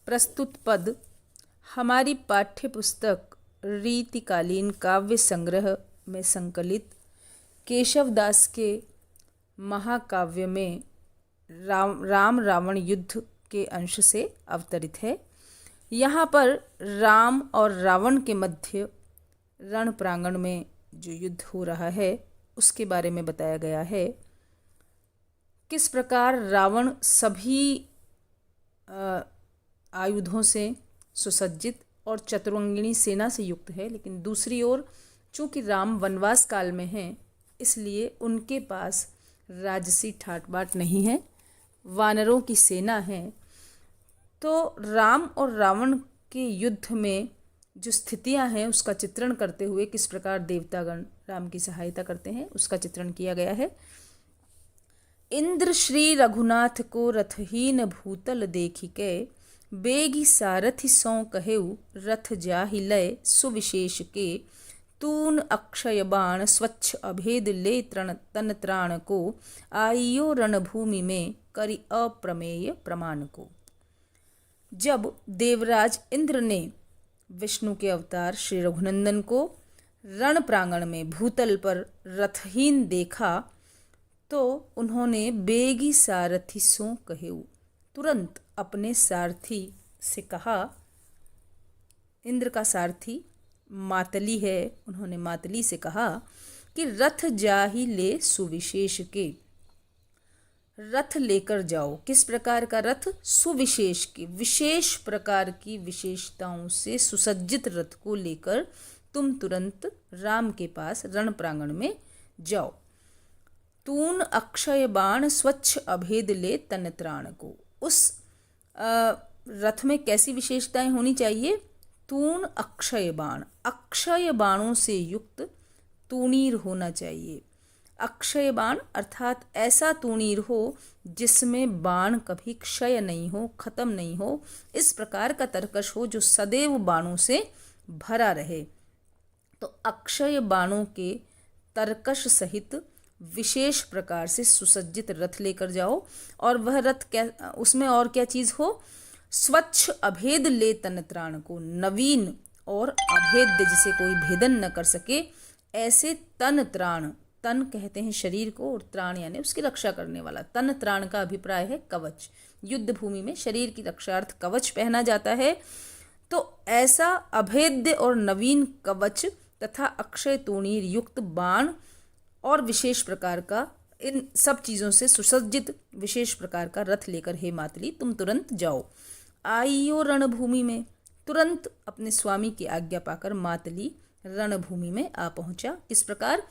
प्रस्तुत पद हमारी पाठ्य पुस्तक रीतिकालीन काव्य संग्रह में संकलित केशवदास के महाकाव्य में राम रावण युद्ध के अंश से अवतरित है। यहाँ पर राम और रावण के मध्य रण प्रांगण में जो युद्ध हो रहा है उसके बारे में बताया गया है। किस प्रकार रावण सभी आयुधों से सुसज्जित और चतुरंगिणी सेना से युक्त है, लेकिन दूसरी ओर चूंकि राम वनवास काल में हैं इसलिए उनके पास राजसी ठाट बाट नहीं है, वानरों की सेना है। तो राम और रावण के युद्ध में जो स्थितियां हैं उसका चित्रण करते हुए किस प्रकार देवतागण राम की सहायता करते हैं उसका चित्रण किया गया है। इंद्र श्री रघुनाथ को रथहीन भूतल देखिके बेगी सारथि सौ कहेउ रथ जाहि लय सुविशेष के तून अक्षय बाण स्वच्छ अभेद ले तन त्राण को आइयो रणभूमि में करि अप्रमेय प्रमाण को। जब देवराज इंद्र ने विष्णु के अवतार श्री रघुनंदन को रण प्रांगण में भूतल पर रथहीन देखा तो उन्होंने बेगी सारथि सो कहेउ, तुरंत अपने सारथी से कहा। इंद्र का सारथी मातली है, उन्होंने मातली से कहा कि रथ जाहि ले सुविशेष के, रथ लेकर जाओ। किस प्रकार का रथ? सुविशेष के, विशेष प्रकार की विशेषताओं से सुसज्जित रथ को लेकर तुम तुरंत राम के पास रण प्रांगण में जाओ। तून अक्षय बाण स्वच्छ अभेद ले तन त्राण को, उस रथ में कैसी विशेषताएं होनी चाहिए? तूण अक्षय बाण, अक्षय बाणों से युक्त तूणीर होना चाहिए। अक्षय बाण अर्थात ऐसा तूणीर हो जिसमें बाण कभी क्षय नहीं हो, खत्म नहीं हो, इस प्रकार का तरकश हो जो सदैव बाणों से भरा रहे। तो अक्षय बाणों के तरकश सहित विशेष प्रकार से सुसज्जित रथ लेकर जाओ। और वह रथ क्या, उसमें और क्या चीज हो? स्वच्छ अभेद ले तन त्राण को, नवीन और अभेद्य जिसे कोई भेदन न कर सके ऐसे तन त्राण, तन कहते हैं शरीर को और त्राण यानी उसकी रक्षा करने वाला। तन त्राण का अभिप्राय है कवच। युद्ध भूमि में शरीर की रक्षार्थ कवच पहना जाता है। तो ऐसा अभेद्य और नवीन कवच तथा अक्षय तूणीर युक्त बाण और विशेष प्रकार का, इन सब चीज़ों से सुसज्जित विशेष प्रकार का रथ लेकर हे मातली तुम तुरंत जाओ। आइयो रणभूमि में, तुरंत अपने स्वामी की आज्ञा पाकर मातली रणभूमि में आ पहुंचा। किस प्रकार?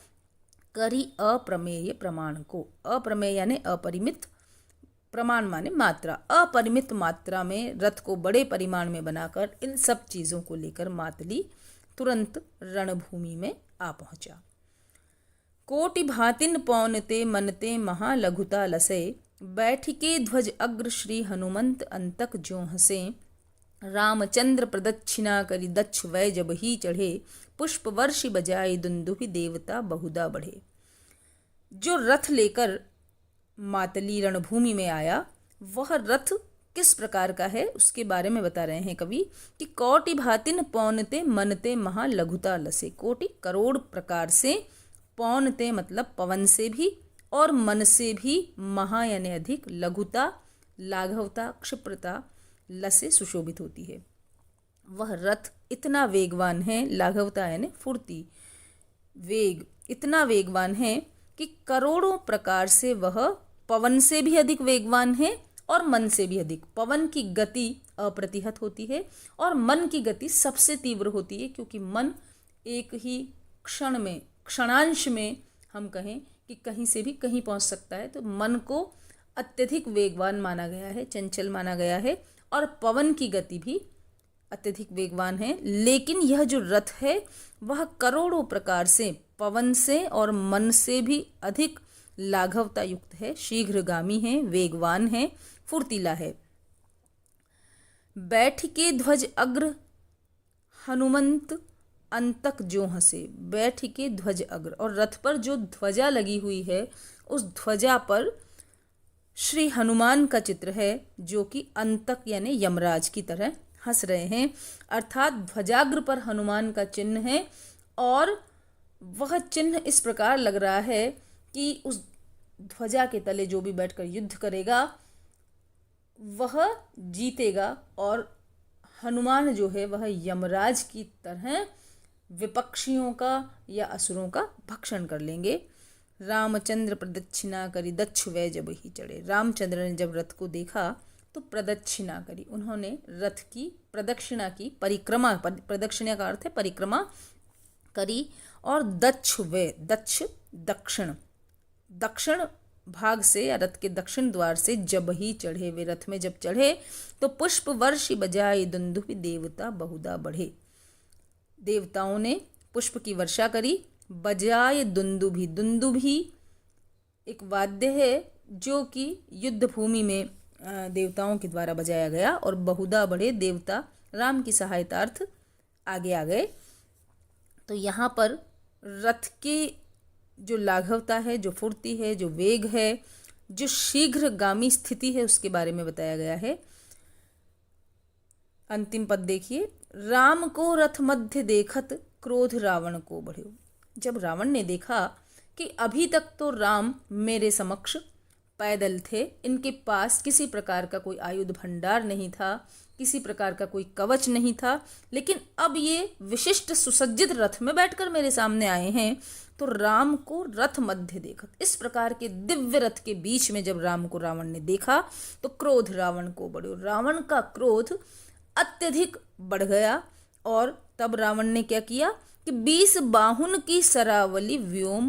करी अप्रमेय प्रमाण को, अप्रमेय यानी अपरिमित, प्रमाण माने मात्रा, अपरिमित मात्रा में रथ को बड़े परिमाण में बनाकर इन सब चीज़ों को लेकर मातली तुरंत रणभूमि में आ पहुंचा। कोटि भातिन पौनते मनते महालघुता लसे बैठिके ध्वज अग्र श्री हनुमंत अंतक जो हसे रामचंद्र प्रदक्षिणा करी दक्ष वै जब ही चढ़े पुष्प वर्षि बजाई दुंदुभि देवता बहुधा बढ़े। जो रथ लेकर मातली रणभूमि में आया वह रथ किस प्रकार का है उसके बारे में बता रहे हैं कवि कि कोटि भातिन पौनते मनते महालघुता लसे, कोटि करोड़ प्रकार से, पौनते मतलब पवन से भी और मन से भी, महा यानी अधिक, लघुता लाघवता क्षिप्रता, लसे सुशोभित होती है। वह रथ इतना वेगवान है, लाघवता यानी फुर्ती, वेग इतना वेगवान है कि करोड़ों प्रकार से वह पवन से भी अधिक वेगवान है और मन से भी अधिक। पवन की गति अप्रतिहत होती है और मन की गति सबसे तीव्र होती है, क्योंकि मन एक ही क्षण में, क्षणांश में हम कहें कि कहीं से भी कहीं पहुंच सकता है। तो मन को अत्यधिक वेगवान माना गया है, चंचल माना गया है, और पवन की गति भी अत्यधिक वेगवान है। लेकिन यह जो रथ है वह करोड़ों प्रकार से, पवन से और मन से भी अधिक लाघवता युक्त है, शीघ्रगामी है, वेगवान है, फुर्तीला है। बैठ के ध्वज अग्र हनुमंत अंतक जो हंसे, बैठ के ध्वज अग्र, और रथ पर जो ध्वजा लगी हुई है उस ध्वजा पर श्री हनुमान का चित्र है जो कि अंतक यानी यमराज की तरह हंस रहे हैं, अर्थात ध्वजाग्र पर हनुमान का चिन्ह है और वह चिन्ह इस प्रकार लग रहा है कि उस ध्वजा के तले जो भी बैठकर युद्ध करेगा वह जीतेगा और हनुमान जो है वह यमराज की तरह विपक्षियों का या असुरों का भक्षण कर लेंगे। रामचंद्र प्रदक्षिणा करी दक्ष वै जब ही चढ़े। रामचंद्र ने जब रथ को देखा तो प्रदक्षिणा करी, उन्होंने रथ की प्रदक्षिणा की, परिक्रमा, प्रदक्षिणा का अर्थ है परिक्रमा करी। और दक्ष वे, दक्ष दक्षिण, दक्षिण भाग से या रथ के दक्षिण द्वार से जब ही चढ़े, वे रथ में जब चढ़े तो पुष्प वर्षि बजाए दुंदुभि देवता बहुधा बढ़े। देवताओं ने पुष्प की वर्षा करी। बजाए दुंदुभि, दुंदुभि एक वाद्य है जो कि युद्ध भूमि में देवताओं के द्वारा बजाया गया, और बहुधा बढ़े, देवता राम की सहायतार्थ आगे आ गए। तो यहाँ पर रथ की जो लाघवता है, जो फुर्ती है, जो वेग है, जो शीघ्रगामी स्थिति है, उसके बारे में बताया गया है। अंतिम पद देखिए, राम को रथ मध्य देखत क्रोध रावण को बढ़्यो। जब रावण ने देखा कि अभी तक तो राम मेरे समक्ष पैदल थे, इनके पास किसी प्रकार का कोई आयुध भंडार नहीं था, किसी प्रकार का कोई कवच नहीं था, लेकिन अब ये विशिष्ट सुसज्जित रथ में बैठकर मेरे सामने आए हैं, तो राम को रथ मध्य देखत, इस प्रकार के दिव्य रथ के बीच में जब राम को रावण ने देखा तो क्रोध रावण को बढ़्यो, रावण का क्रोध अत्यधिक बढ़ गया। और तब रावण ने क्या किया कि 20 बाहुन की सरावली व्योम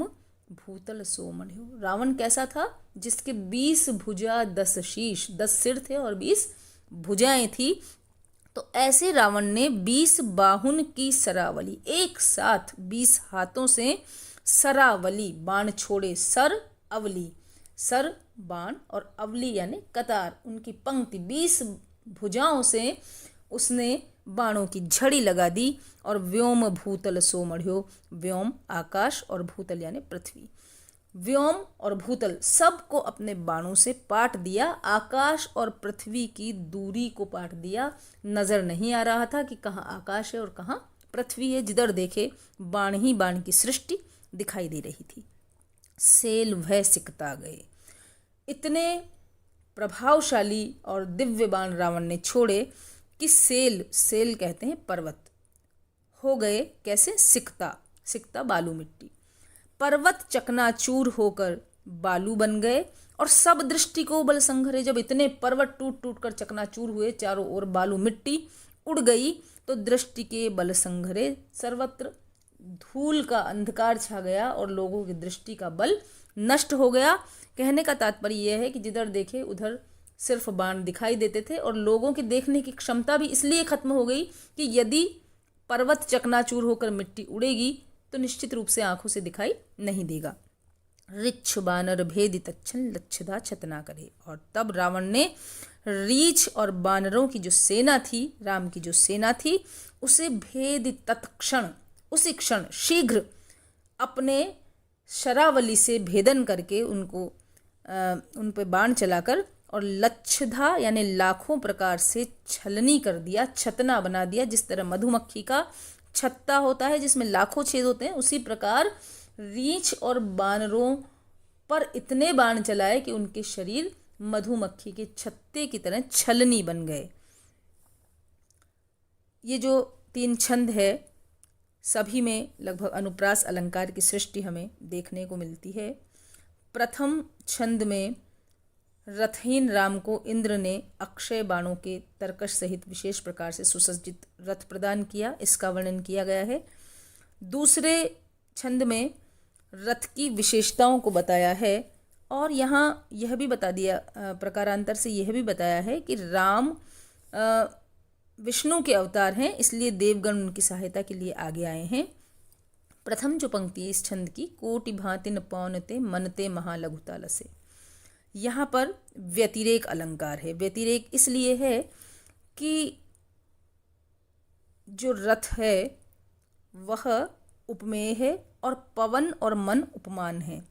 भूतल सो मढ़्यो। रावण कैसा था? जिसके 20 भुजा 10 शीश, 10 सिर थे और 20 भुजाएं थी। तो ऐसे रावण ने 20 बाहुन की सरावली, एक साथ 20 हाथों से सरावली, बाण छोड़े, सर अवली, सर बाण और अवली यानी कतार, उनकी पंक्ति, 20 भुजाओं से उसने बाणों की झड़ी लगा दी। और व्योम भूतल सो मढ़्यो, व्योम आकाश और भूतल यानी पृथ्वी, व्योम और भूतल सबको अपने बाणों से पाट दिया, आकाश और पृथ्वी की दूरी को पाट दिया। नजर नहीं आ रहा था कि कहाँ आकाश है और कहाँ पृथ्वी है, जिधर देखे बाण ही बाण की सृष्टि दिखाई दे रही थी। सेल भय सिकता गए, इतने प्रभावशाली और दिव्य बाण रावण ने छोड़े कि सेल, सेल कहते हैं पर्वत, हो गए कैसे? सिकता, सिकता बालू मिट्टी, पर्वत चकनाचूर होकर बालू बन गए। और सब दृष्टि को बल संघरे, जब इतने पर्वत टूट टूट कर चकनाचूर हुए, चारों ओर बालू मिट्टी उड़ गई, तो दृष्टि के बल संघरे सर्वत्र धूल का अंधकार छा गया और लोगों की दृष्टि का बल नष्ट हो गया। कहने का तात्पर्य यह है कि जिधर देखे उधर सिर्फ बाण दिखाई देते थे और लोगों की देखने की क्षमता भी इसलिए खत्म हो गई कि यदि पर्वत चकनाचूर होकर मिट्टी उड़ेगी तो निश्चित रूप से आंखों से दिखाई नहीं देगा। रीछ बानर भेदी तच्छन लच्छदा छतना करे। और तब रावण ने रीछ और बानरों की जो सेना थी, राम की जो सेना थी, उसे भेदी तत्क्षण, उसी क्षण शीघ्र अपने शरावली से भेदन करके उनको उन पे बाण चलाकर और लच्छदा यानी लाखों प्रकार से छलनी कर दिया, छतना बना दिया। जिस तरह मधुमक्खी का छत्ता होता है जिसमें लाखों छेद होते हैं, उसी प्रकार रीछ और बानरों पर इतने बाण चलाए कि उनके शरीर मधुमक्खी के छत्ते की तरह छलनी बन गए। ये जो 3 छंद है सभी में लगभग अनुप्रास अलंकार की सृष्टि हमें देखने को मिलती है। प्रथम छंद में रथहीन राम को इंद्र ने अक्षय बाणों के तरकश सहित विशेष प्रकार से सुसज्जित रथ प्रदान किया, इसका वर्णन किया गया है। दूसरे छंद में रथ की विशेषताओं को बताया है और यहाँ यह भी बता दिया, प्रकारांतर से यह भी बताया है कि राम विष्णु के अवतार हैं, इसलिए देवगण उनकी सहायता के लिए आगे आए हैं। प्रथम जो पंक्ति है इस छंद की, कोटि भांति न पौनते मनते महालघुता लसे, यहाँ पर व्यतिरेक अलंकार है। व्यतिरेक इसलिए है कि जो रथ है वह उपमेय है और पवन और मन उपमान है,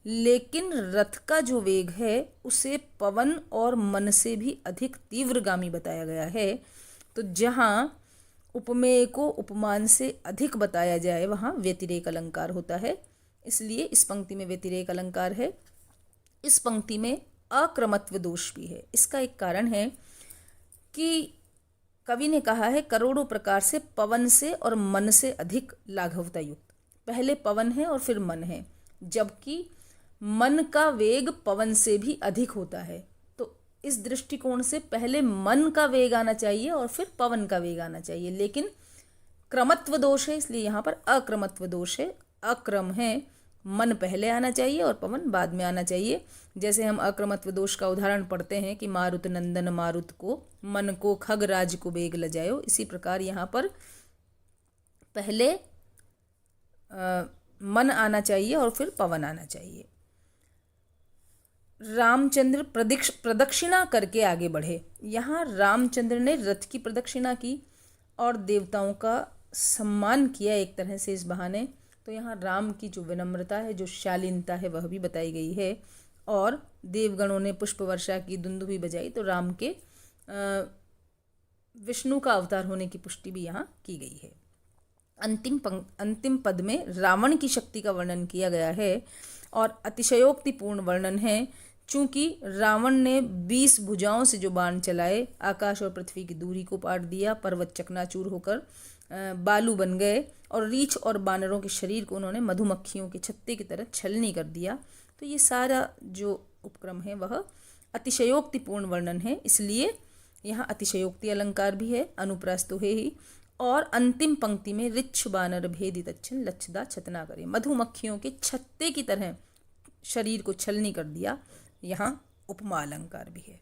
लेकिन रथ का जो वेग है उसे पवन और मन से भी अधिक तीव्रगामी बताया गया है। तो जहाँ उपमेय को उपमान से अधिक बताया जाए वहाँ व्यतिरेक अलंकार होता है, इसलिए इस पंक्ति में व्यतिरेक अलंकार है। इस पंक्ति में अक्रमत्व दोष भी है। इसका एक कारण है कि कवि ने कहा है करोड़ों प्रकार से पवन से और मन से अधिक लाघवता युक्त। पहले पवन है और फिर मन है, जबकि मन का वेग पवन से भी अधिक होता है। तो इस दृष्टिकोण से पहले मन का वेग आना चाहिए और फिर पवन का वेग आना चाहिए, लेकिन क्रमत्व दोष है, इसलिए यहाँ पर अक्रमत्व दोष है। अक्रम है, मन पहले आना चाहिए और पवन बाद में आना चाहिए। जैसे हम अक्रमत्व दोष का उदाहरण पढ़ते हैं कि मारुत नंदन मारुत को मन को खगराज को बेग लजायो, इसी प्रकार यहाँ पर पहले मन आना चाहिए और फिर पवन आना चाहिए। रामचंद्र प्रदक्षिणा करके आगे बढ़े। यहाँ रामचंद्र ने रथ की प्रदक्षिणा की और देवताओं का सम्मान किया एक तरह से इस बहाने। तो यहाँ राम की जो विनम्रता है, जो शालीनता है, वह भी बताई गई है। और देवगणों ने पुष्प वर्षा की, दुंदुभी बजाई, तो राम के विष्णु का अवतार होने की पुष्टि भी यहाँ की गई है। अंतिम पद में रावण की शक्ति का वर्णन किया गया है और अतिशयोक्तिपूर्ण वर्णन है। चूंकि रावण ने 20 भुजाओं से जो बाण चलाए, आकाश और पृथ्वी की दूरी को पाट दिया, पर्वत चकनाचूर होकर बालू बन गए और रीछ और बानरों के शरीर को उन्होंने मधुमक्खियों के छत्ते की तरह छलनी कर दिया। तो ये सारा जो उपक्रम है वह अतिशयोक्तिपूर्ण वर्णन है, इसलिए यहाँ अतिशयोक्ति अलंकार भी है, अनुप्रास तो है ही। और अंतिम पंक्ति में रिच्छ बानर भेदी तच्छन लच्छदा छतना करे, मधुमक्खियों के छत्ते की तरह शरीर को छलनी कर दिया, यहाँ उपमा अलंकार भी है।